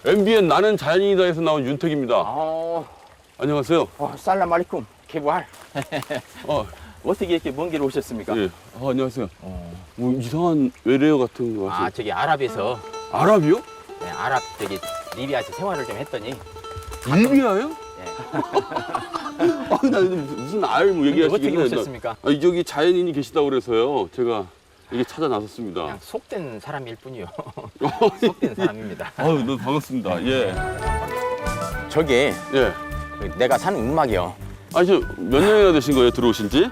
MBN 나는 자연인이다에서 나온 윤택입니다. 안녕하세요. 살람 알리쿰 케부할. 어떻게 이렇게 먼 길 오셨습니까? 예. 안녕하세요. 뭐 이상한 외래어 같은 거 하세요? 저기 아랍에서 아랍이요? 네, 아랍 저기 리비아에서 생활을 좀 했더니 리비아요? 예. 나 무슨 알 뭐 어떻게 얘기하시길래 오셨습니까? 저기 자연인이 계시다고 그래서요. 제가 이게 찾아 나섰습니다. 그냥 속된 사람일 뿐이요. 속된 사람입니다. 아유, 너무 반갑습니다. 예. 저게 예. 내가 사는 움막이요. 아니, 저 몇 년이나 되신 거예요, 들어오신 지?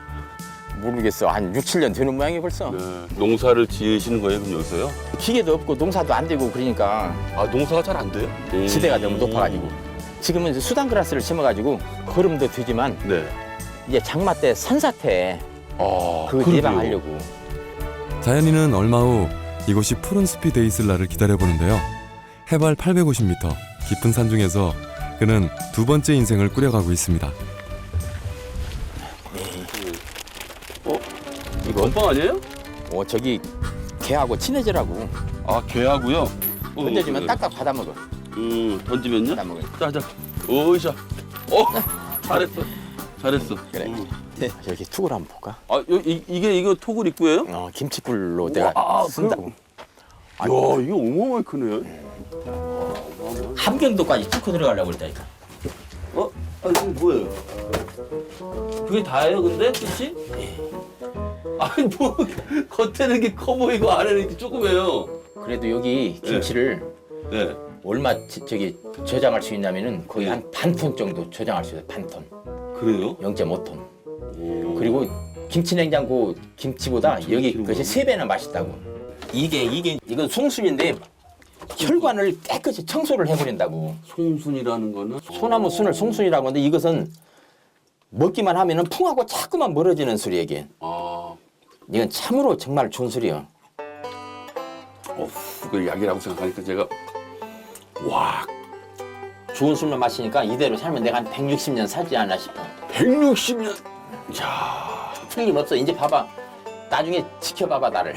모르겠어. 한 6, 7년 되는 모양이 벌써. 네. 농사를 지으시는 거예요, 그럼 여기서요? 기계도 없고 농사도 안 되고 그러니까 농사가 잘 안 돼요? 지대가 너무 높아가지고. 지금은 이제 수단그라스를 심어가지고 거름도 되지만 네. 이제 장마 때 산사태 그거 그러게요. 예방하려고. 자연인은 얼마 후 이곳이 푸른 숲이 돼 있을 날을 기다려보는데요. 해발 850m 깊은 산 중에서 그는 두 번째 인생을 꾸려가고 있습니다. 이거 건빵 아니에요? 저기 개하고 친해지라고. 개하고요? 던져주면 딱딱 받아먹어. 던지면요? 받아먹어. 자. 오이샤. 잘했어. 잘했어. 그래. 여기 툭을 한번 볼까? 이거 토굴 입구예요? 김치굴로 내가 쓴다고. 이야, 이거 어마어마하게 크네요. 함경도까지 뚫고 들어가려고 그랬다니까. 이거 뭐예요? 그게 다예요, 근데? 그치? 아니, 뭐, 겉에는 게 커 보이고 안에는 이렇게 조그매요. 그래도 여기 김치를 네. 얼마 저기 저장할 수 있냐면은 거의 한 반 톤 정도 저장할 수 있어요. 반 톤. 그래요? 0.5톤. 그리고 김치 냉장고 김치보다 여기 그것이 3배나 맛있다고. 이건 송순인데 혈관을 깨끗이 청소를 해버린다고. 송순이라는 거는? 소나무 순을 송순이라고 하는데 이것은 먹기만 하면은 풍하고 자꾸만 멀어지는 술이에요, 이게. 이건 참으로 정말 좋은 술이에요. 그걸 약이라고 생각하니까 제가, 좋은 술만 마시니까 이대로 살면 내가 한 160년 살지 않나 싶어. 160년. 틀림없어. 이제 봐봐. 나중에 지켜봐봐, 나를.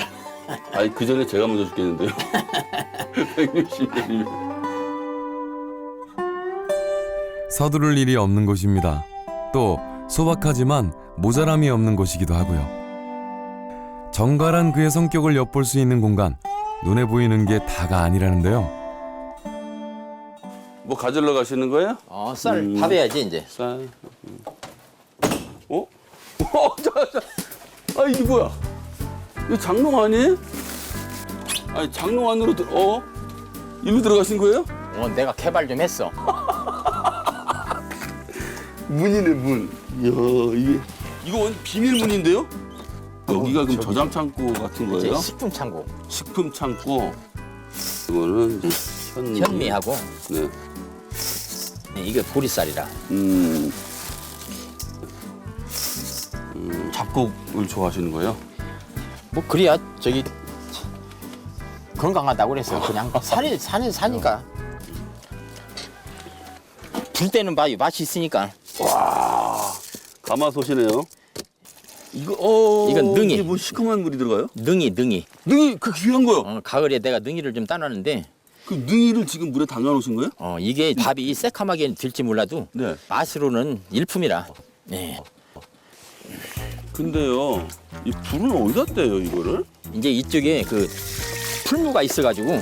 아니, 그 전에 제가 먼저 죽겠는데요. 160년이면. 서두를 일이 없는 곳입니다. 또 소박하지만 모자람이 없는 곳이기도 하고요. 정갈한 그의 성격을 엿볼 수 있는 공간, 눈에 보이는 게 다가 아니라는데요. 뭐 가지러 가시는 거예요? 쌀 밥해야지, 이제. 쌀. 이게 뭐야? 이거 장롱 아니에요? 아니, 장롱 안으로 일로 들어가신 거예요? 내가 개발 좀 했어. 문이네, 문. 이야, 이거 완전 비밀문인데요? 여기가 그럼 저장 창고 같은 이제 거예요? 식품 창고. 식품 창고. 이거는 현미하고 네. 이게 보리쌀이라. 잡곡을 좋아하시는 거예요? 뭐 그래야 저기 건강하다고 그랬어. 그냥 사니까. 불 때는 봐요. 맛이 있으니까. 가마솥이네요. 이건 능이. 이게 뭐 시큼한 물이 들어가요? 능이. 능이 그 귀한 거요. 가을에 내가 능이를 좀 따놨는데 그 능이를 지금 물에 담가 놓으신 거예요? 이게 밥이 새카맣게 될지 몰라도 네. 맛으로는 일품이라. 네. 근데요, 이 불은 어디다 떼요, 이거를? 이제 이쪽에 그 풀무가 있어가지고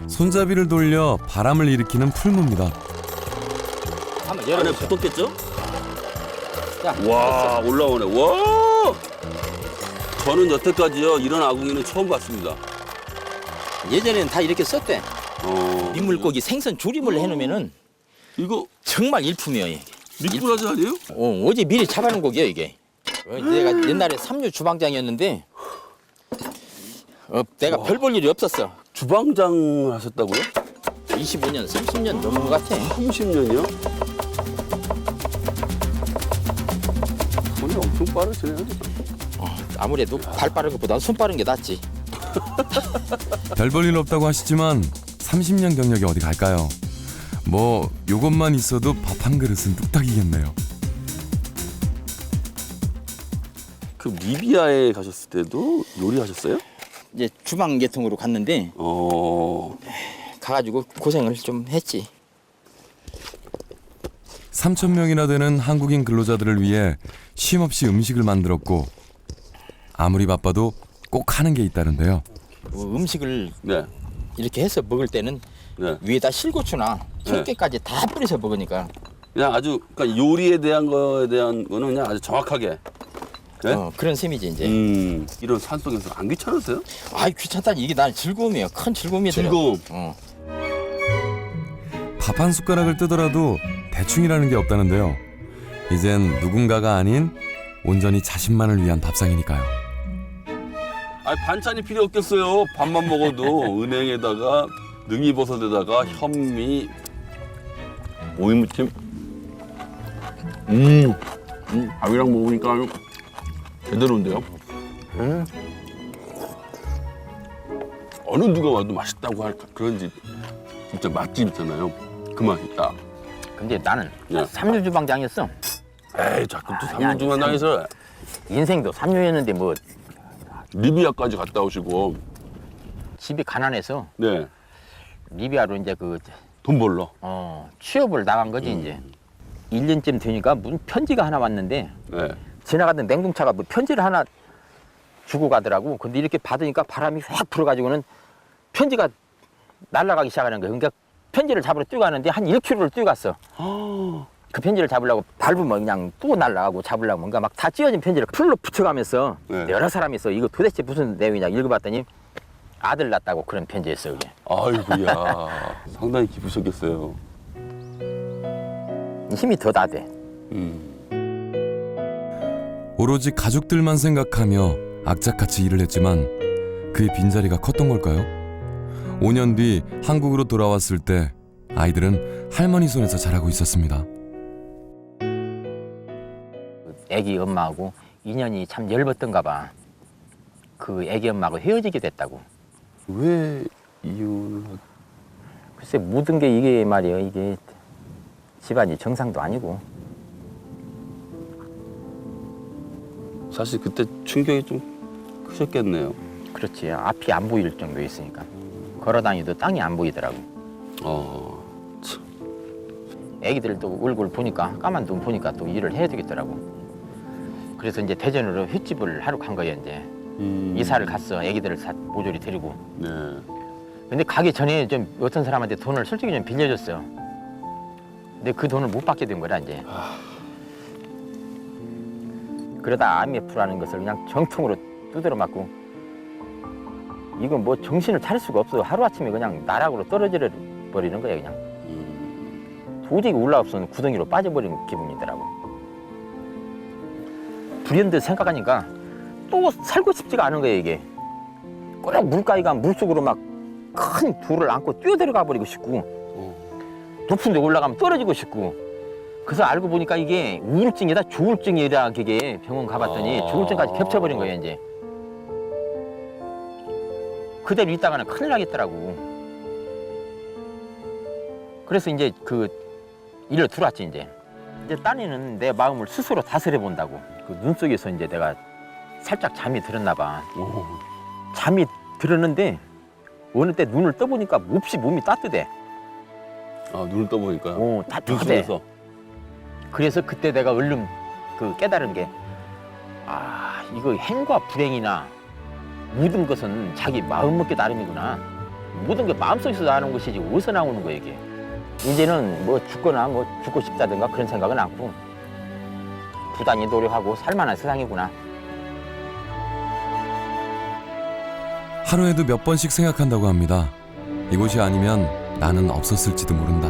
손잡이를 돌려 바람을 일으키는 풀무입니다. 한번 안에 열어보세요. 붙었겠죠? 자, 와, 올라오네. 와! 저는 여태까지요, 이런 아궁이는 처음 봤습니다. 예전에는 다 이렇게 썼대. 민물고기 생선 조림을 해놓으면은 이거 정말 일품이에요. 이게. 미꾸라지 아니에요? 어제 미리 잡아놓은 고기야 이게. 내가 옛날에 삼류 주방장이었는데 내가 별 볼 일이 없었어. 주방장 하셨다고요? 25년, 30년 넘은 것 같아. 30년이요? 손이 엄청 빠르시네요. 아무래도 발 빠른 것보다 손 빠른 게 낫지. 별 볼 일 없다고 하시지만 30년 경력이 어디 갈까요? 뭐 요것만 있어도 밥 한 그릇은 뚝딱이겠네요. 그 리비아에 가셨을 때도 요리하셨어요? 이제 주방 계통으로 갔는데 가가지고 고생을 좀 했지. 3,000명이나 되는 한국인 근로자들을 위해 쉼없이 음식을 만들었고 아무리 바빠도 꼭 하는 게 있다는데요. 음식을 네. 이렇게 해서 먹을 때는 네. 위에다 실고추나 청깨까지 다 뿌려서 먹으니까 그냥 아주 그러니까 요리에 대한 거에 대한 거는 그냥 아주 정확하게. 네? 그런 셈이지 이제. 이런 산속에서 안 귀찮으세요? 아이 귀찮다니 이게 난 즐거움이에요. 큰 즐거움이더라고. 즐거움. 밥 한 숟가락을 뜨더라도 대충이라는 게 없다는데요. 이젠 누군가가 아닌 온전히 자신만을 위한 밥상이니까요. 아니 반찬이 필요 없겠어요. 밥만 먹어도 은행에다가 능이버섯에다가 현미, 오이무침. 밥이랑 먹으니까 아주 제대로인데요. 어느 누가 와도 맛있다고 할까 그런 집 진짜 맛집 있잖아요. 그 맛이 딱. 근데 나는 네. 삼류 주방장이었어. 에이 자꾸 또 아니, 아니, 삼중주방장에서 인생도 삼류였는데 뭐 리비아까지 갔다 오시고. 집이 가난해서 네. 리비아로 이제 그 돈 벌러. 취업을 나간 거지 이제. 1년쯤 되니까 무슨 편지가 하나 왔는데 네. 지나가던 냉동차가 뭐 편지를 하나 주고 가더라고. 근데 이렇게 받으니까 바람이 확 불어가지고는 편지가 날아가기 시작하는 거야. 그러니까 편지를 잡으러 뛰어가는데 한 1km를 뛰어갔어. 그 편지를 잡으려고 밟으면 그냥 또 날아가고 잡으려고 뭔가 막 다 찢어진 편지를 풀로 붙여가면서 네. 여러 사람이 있어. 이거 도대체 무슨 내용이냐 읽어봤더니 아들 낳았다고 그런 편지였어 그게. 아이고야. 상당히 기쁘셨겠어요. 힘이 더 나대. 오로지 가족들만 생각하며 악착같이 일을 했지만 그의 빈자리가 컸던 걸까요? 5년 뒤 한국으로 돌아왔을 때 아이들은 할머니 손에서 자라고 있었습니다. 애기 엄마하고 인연이 참 열받던가 봐. 그 애기 엄마하고 헤어지게 됐다고. 왜 이혼을? 글쎄 모든 게 이게 말이에요. 이게 집안이 정상도 아니고. 사실 그때 충격이 좀 크셨겠네요. 그렇지. 앞이 안 보일 정도에 있으니까. 걸어다니도 땅이 안 보이더라고. 참. 애기들도 얼굴 보니까 까만 눈 보니까 또 일을 해야 되겠더라고. 그래서 이제 대전으로 횟집을 하러 간 거예요. 이제 이사를 갔어. 애기들을 다 모조리 데리고. 네. 근데 가기 전에 좀 어떤 사람한테 돈을 솔직히 좀 빌려줬어. 근데 그 돈을 못 받게 된 거라 이제. 그러다 IMF라는 것을 그냥 정통으로 두드려 맞고 이건 뭐 정신을 차릴 수가 없어. 하루아침에 그냥 나락으로 떨어져 버리는 거야 그냥. 도저히 올라올 수 없는 구덩이로 빠져버린 기분이더라고. 불현듯 생각하니까 또 살고 싶지가 않은 거야 이게. 꼭 물가위가 물속으로 막 큰 돌을 안고 뛰어들어가 버리고 싶고 높은 데 올라가면 떨어지고 싶고. 그래서 알고 보니까 이게 우울증이다 조울증이라 그게 병원 가봤더니 조울증까지 겹쳐버린 거예요 이제. 그대로 있다가는 큰일 나겠더라고. 그래서 이제 그 일을 들어왔지 이제. 이제 딴에는 내 마음을 스스로 다스려 본다고. 그 눈 속에서 이제 내가 살짝 잠이 들었나 봐. 잠이 들었는데 어느 때 눈을 떠보니까 몹시 몸이 따뜻해. 아 눈을 떠보니까요. 따뜻해. 눈속에서. 그래서 그때 내가 얼른 그 깨달은 게, 아, 이거 행과 불행이나 모든 것은 자기 마음먹기 나름이구나. 모든 게 마음속에서 나오는 것이지 어디서 나오는 거야 이게. 이제는 뭐 죽거나 뭐 죽고 싶다든가 그런 생각은 않고 부단히 노력하고 살만한 세상이구나. 하루에도 몇 번씩 생각한다고 합니다. 이곳이 아니면 나는 없었을지도 모른다.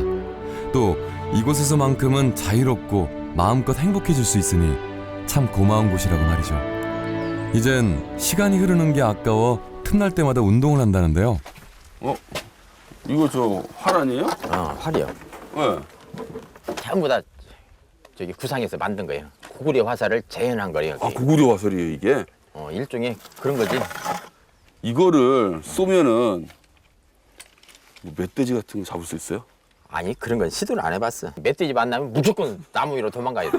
또 이곳에서만큼은 자유롭고 마음껏 행복해질 수 있으니 참 고마운 곳이라고 말이죠. 이젠 시간이 흐르는 게 아까워 틈날 때마다 운동을 한다는데요. 이거 저 활 아니에요? 활이요. 네. 전부 다 저기 구상에서 만든 거예요. 고구려 화살을 재현한 거예요. 아 고구려 화살이에요 이게? 일종의 그런 거지. 이거를 쏘면은 뭐 멧돼지 같은 거 잡을 수 있어요? 아니 그런 건 시도를 안 해봤어. 멧돼지 만나면 무조건 나무 위로 도망가야 돼.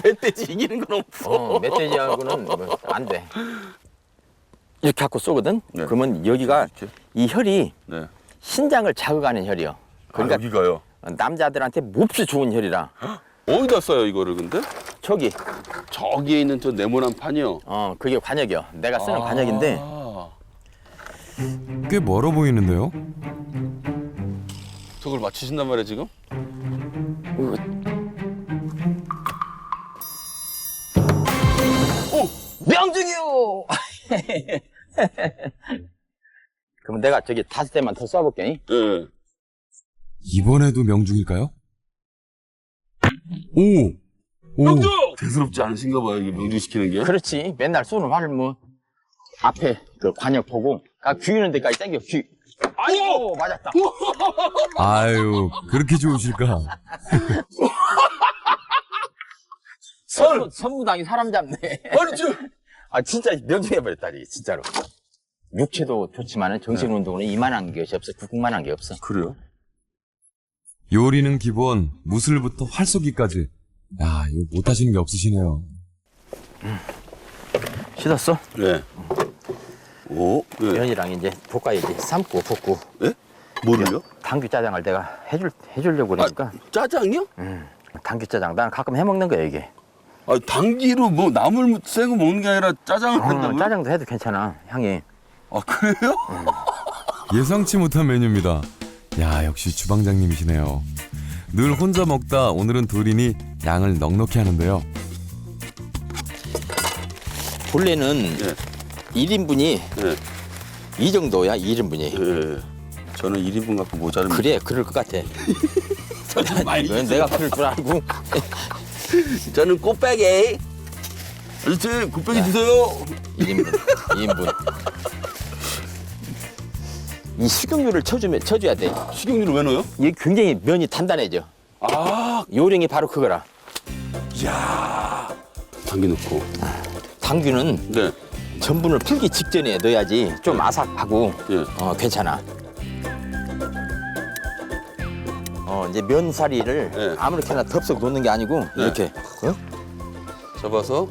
멧돼지 이기는 건 없어. 멧돼지하고는 뭐 안 돼. 이렇게 갖고 쏘거든. 네. 그러면 여기가 이렇게? 이 혈이 네. 신장을 자극하는 혈이요. 그러니까 여기가요. 남자들한테 몹시 좋은 혈이라. 어디다 써요 이거를 근데? 저기 저기에 있는 저 네모난 판이요. 그게 관역이요. 내가 쓰는 관역인데 꽤 멀어 보이는데요? 저걸 맞추신단 말이에요 지금? 명중이요. 그럼 내가 저기 5대만 더 쏴볼게. 예. 이번에도 명중일까요? 오! 오! 대수롭지 않으신가 봐요 이게 명중시키는 게. 그렇지. 맨날 쏘는 활을 뭐 앞에 그 관역 보고 귀는 데까지 당겨. 귀. 아이고 맞았다. 아유, 그렇게 좋으실까? 선무당이 사람 잡네. 아니 저 진짜 명중해버렸다 이게 진짜로. 육체도 좋지만은 정신운동은 이만한 것이 없어. 국만한 게 없어. 그래요? 요리는 기본, 무술부터 활쏘기까지. 야, 이거 못하시는 게 없으시네요. 씻었어? 네. 오? 네. 면이랑 이제 볶아야지. 삶고 볶고. 예? 뭐를요? 당귀 짜장을 내가 해주려고 그러니까. 짜장이요? 당귀 짜장. 난 가끔 해먹는 거야 이게. 아 당기로 뭐 나물 새거 먹는 게 아니라 짜장을 한다고요? 짜장도 해도 괜찮아 향이. 아 그래요? 예상치 못한 메뉴입니다. 야, 역시 주방장님이시네요. 늘 혼자 먹다 오늘은 둘이니 양을 넉넉히 하는데요. 본래는 네. 1인분이 네. 이 정도야 1인분이. 예. 저는 1인분 갖고 모자릅니다. 그래 그럴 것 같아. 많이 왜 내가 그럴 줄 알고. 저는 꽃배기. 아저씨 꽃배기 주세요. 1인분. 이 식용유를 쳐줘야 돼. 식용유를 왜 넣어요? 이게 굉장히 면이 단단해져. 아, 요령이 바로 그거라. 이야. 당기 넣고. 당귀는 네. 전분을 풀기 직전에 넣어야지 좀 아삭하고 예. 괜찮아. 이제 면사리를 네. 아무렇게나 덥석 놓는 게 아니고 이렇게 잡아서.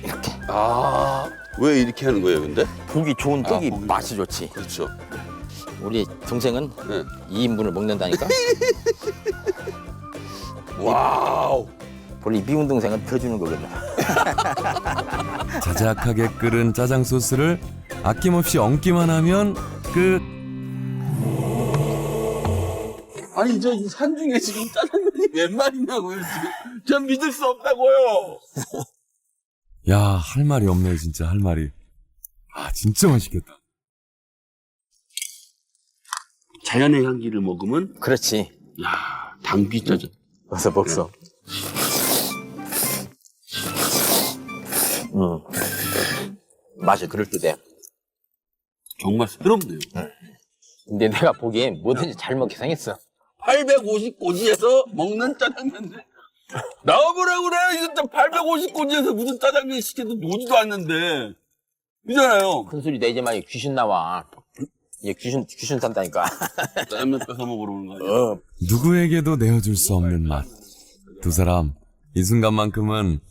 이렇게 아, 왜 이렇게 하는 거예요, 근데? 보기 좋은 떡이 보기 맛이 좋지. 그렇죠. 우리 동생은 네. 2인분을 먹는다니까. 와우. 원래 미운 동생은 더 주는 거거든. 자작하게 끓은 짜장 소스를 아낌없이 얹기만 하면 끝. 아니 저 산중에 지금 짜장면이 몇 마리냐고요 지금. 전 믿을 수 없다고요. 야, 할 말이 없네, 진짜, 할 말이. 아, 진짜 맛있겠다. 자연의 향기를 먹으면 그렇지. 야 당귀 짜장. 어서 먹어. 맛이 그럴 듯해. 정말 새롭네요. 근데 내가 보기엔 뭐든지 잘 먹게 생겼어. 850고지에서 먹는 짜장면인데 나와보라 그래. 이거 850고지에서 무슨 짜장면 시켜도 오지도 않는데 그잖아요. 큰 소리 내지 마. 귀신 나와. 얘 귀신 산다니까. 짜장면 뺏어 먹으러 오는 거 아니야? 누구에게도 내어줄 수 없는 맛. 두 사람, 이 순간만큼은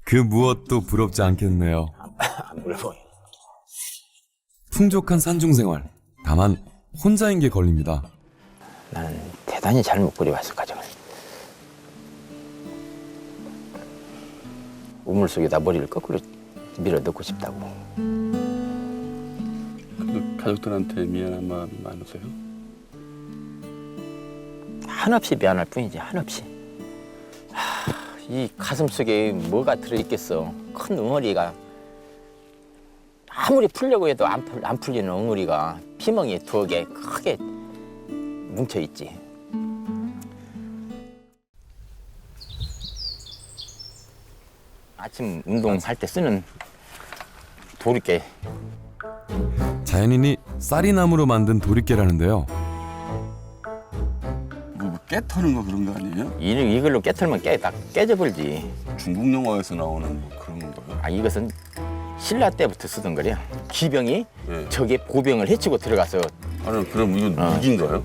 그 무엇도 부럽지 않겠네요. 안 물어보. 풍족한 산중생활. 다만 혼자인 게 걸립니다. 나는 대단히 잘못 그려왔어 가정을. 우물 속에다 머리를 거꾸로 밀어 넣고 싶다고. 그 가족들한테 미안한 마음이 많으세요? 한없이 미안할 뿐이지 한없이. 이 가슴 속에 뭐가 들어있겠어. 큰 엉어리가 아무리 풀려고 해도 안 풀리는 엉어리가 피멍이 2개 크게 뭉쳐있지. 아침 운동할 때 쓰는 도리깨. 자연인이 쌀이나무로 만든 도리깨라는데요. 뭐 깨 터는 거 그런 거 아니에요? 이걸로 깨털면 다 깨져버리지. 중국 영화에서 나오는 뭐 그런 건가요? 이것은 신라 때부터 쓰던 거래요. 기병이 네. 적의 보병을 해치고 들어가서 아니 그럼 이건 무기인가요?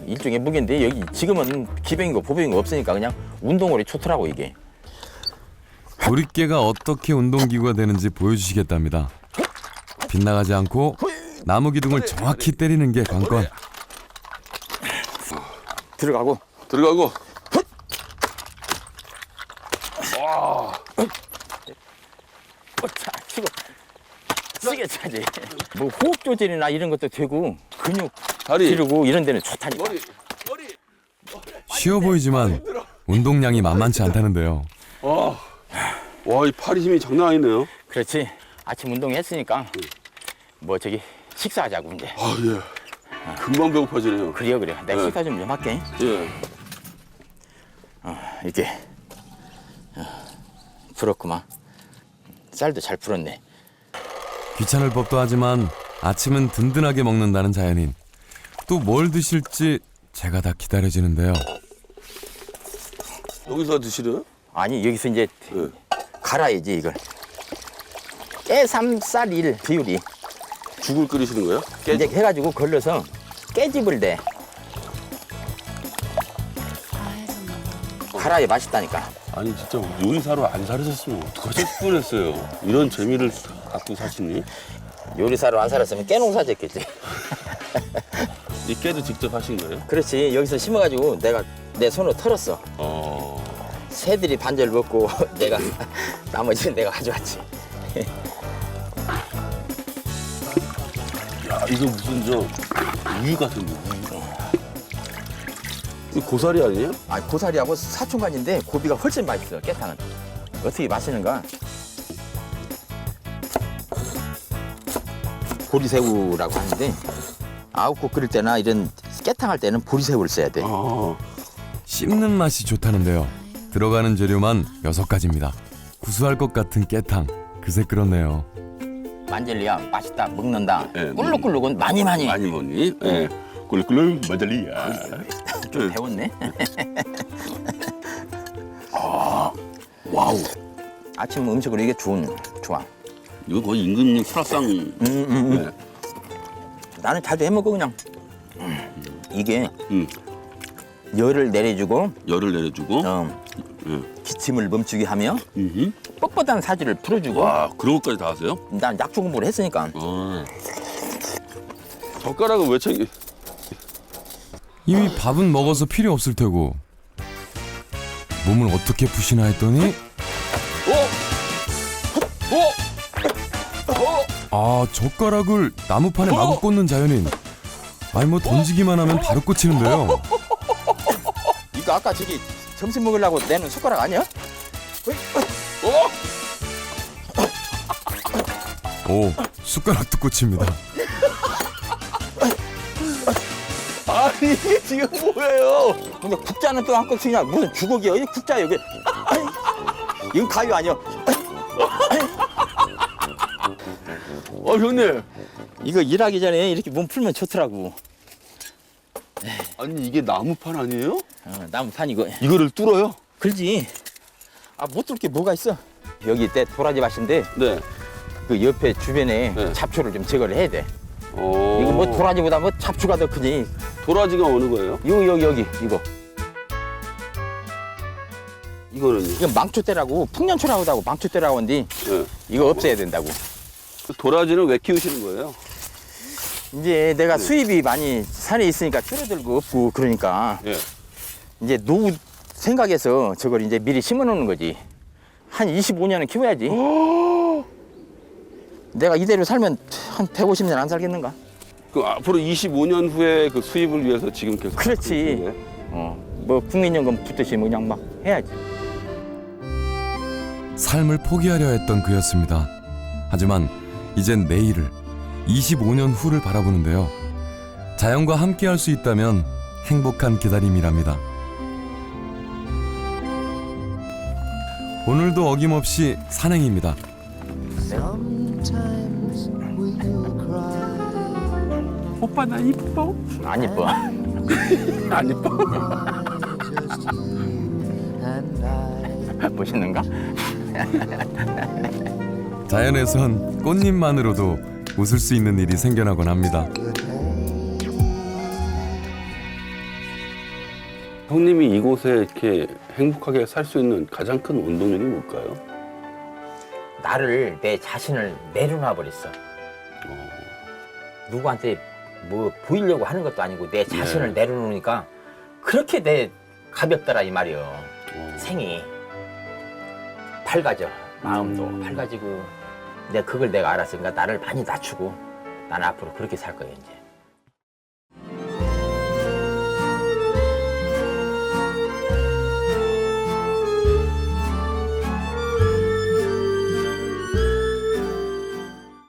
일종의 무기인데 여기 지금은 기병이고 보병이고 없으니까 그냥 운동으로 좋더라고 이게. 도리깨가 어떻게 운동기구가 되는지 보여주시겠답니다. 빗나가지 않고 나무 기둥을 정확히 때리는 게 관건. 들어가고. 들어가고. 차 치고 쓰게 차지. 뭐 호흡 조절이나 이런 것도 되고 근육 다리. 기르고 이런 데는 좋다니까. 머리. 쉬워 보이지만 운동량이 만만치 않다는데요. 와, 이 팔이 힘이 장난 아니네요. 그렇지. 아침 운동했으니까 뭐 저기 식사하자고 이제. 아, 예. 금방 배고파지네요. 그래요. 내가 네. 식사 좀 할게. 예. 이렇게 불었구만. 쌀도 잘 불었네. 귀찮을 법도 하지만 아침은 든든하게 먹는다는 자연인. 또 뭘 드실지 제가 다 기다려지는데요. 여기서 드시려요? 아니 여기서 이제 예. 갈아야지 이걸. 깨 3, 쌀 1 비율이 죽을 끓이시는 거예요? 이제 해가지고 걸러서 깨집을 대. 갈아야 맛있다니까. 아니, 진짜 요리사로 안 살으셨으면 어떡하실 뻔했어요. 이런 재미를 갖고 사시니? 요리사로 안 살았으면 깨농사 짓겠지. 이 깨도 직접 하신 거예요? 그렇지. 여기서 심어가지고 내가 내 손으로 털었어. 새들이 반절 먹고 내가 나머지는 내가 가져왔지. 야, 이거 무슨 저 우유 같은데, 우유. 이거 고사리 아니에요? 아, 고사리하고 사춘간인데 고비가 훨씬 맛있어. 깨탕은 어떻게 마시는가? 보리새우라고 하는데 아욱국 끓일 때나 이런 깨탕 할 때는 보리새우를 써야 돼. 씹는 맛이 좋다는데요. 들어가는 재료만 6가지입니다. 구수할 것 같은 깨탕. 그새 그렇네요. 만젤리야 맛있다 먹는다. 네, 꿀룩꿀룩은 많이 많이 먹니? 예. 꿀꿀 마들리야. 좀 배웠네. 와우. 아침 음식으로 이게 좋아. 이거 거의 임금님 설악상. 네. 나는 자주 해 먹어 그냥. 이게 음. 열을 내려주고 열을 내려주고. 기침을 멈추게 하며 음흠. 뻣뻣한 사지를 풀어주고. 와, 그런 것까지 다 하세요? 난 약초 공부를 했으니까. 젓가락은 왜 챙기? 이미 밥은 먹어서 필요 없을 테고 몸을 어떻게 푸시나 했더니 아, 젓가락을 나무판에 마구 꽂는 자연인. 아니 뭐 던지기만 하면 바로 꽂히는데요. 이거 아까 저기 점심 먹으려고 내는 숟가락 아니야? 오, 숟가락도 꽂힙니다. 아니, 이게 지금 뭐예요? 근데 국자는 또 한껏 쓰냐? 무슨 주걱이야? 이 국자 여기. 이건 가위 아니야? 형님. 이거 일하기 전에 이렇게 몸 풀면 좋더라고. 아니, 이게 나무판 아니에요? 나무판 이거. 이거를 뚫어요? 그렇지. 아, 못 뚫을 게 뭐가 있어? 여기 때 도라지 밭인데 네. 그 옆에 주변에 네. 잡초를 좀 제거를 해야 돼. 어. 이거 뭐 도라지보다 뭐 잡초가 더 크지. 도라지가 어느 거예요? 여기 이거. 이거는요? 이건 망초대라고 풍년초라고 하고 망초대라고 하는데 네. 이거 없애야 된다고. 도라지는 왜 키우시는 거예요? 이제 내가 수입이 많이 산에 있으니까 줄어들고 없고 그러니까 예. 이제 노후 생각해서 저걸 이제 미리 심어 놓는 거지. 한 25년은 키워야지. 내가 이대로 살면 한 150년 안 살겠는가? 그 앞으로 25년 후에 그 수입을 위해서 지금 계속. 그렇지. 키우시는 거예요? 뭐 국민연금 붙듯이 뭐 그냥 막 해야지. 삶을 포기하려 했던 그였습니다. 하지만 이젠 내일을 25년 후를 바라보는데요. 자연과 함께 할 수 있다면 행복한 기다림이랍니다. 오늘도 어김없이 산행입니다. 오빠 나 이뻐? 안 이뻐. 안 이뻐? 멋있는가? 자연에선 꽃잎만으로도 웃을 수 있는 일이 생겨나곤 합니다. 형님이 이곳에 이렇게 행복하게 살 수 있는 가장 큰 원동력이 뭘까요? 나를 내 자신을 내려놔 버렸어. 누구한테 뭐 보이려고 하는 것도 아니고 내 자신을 내려놓으니까 그렇게 내 가볍더라 이 말이요. 생이 밝아져. 마음도 밝아지고 내가 그걸 내가 알았으니까 나를 많이 낮추고 나는 앞으로 그렇게 살 거예요 이제.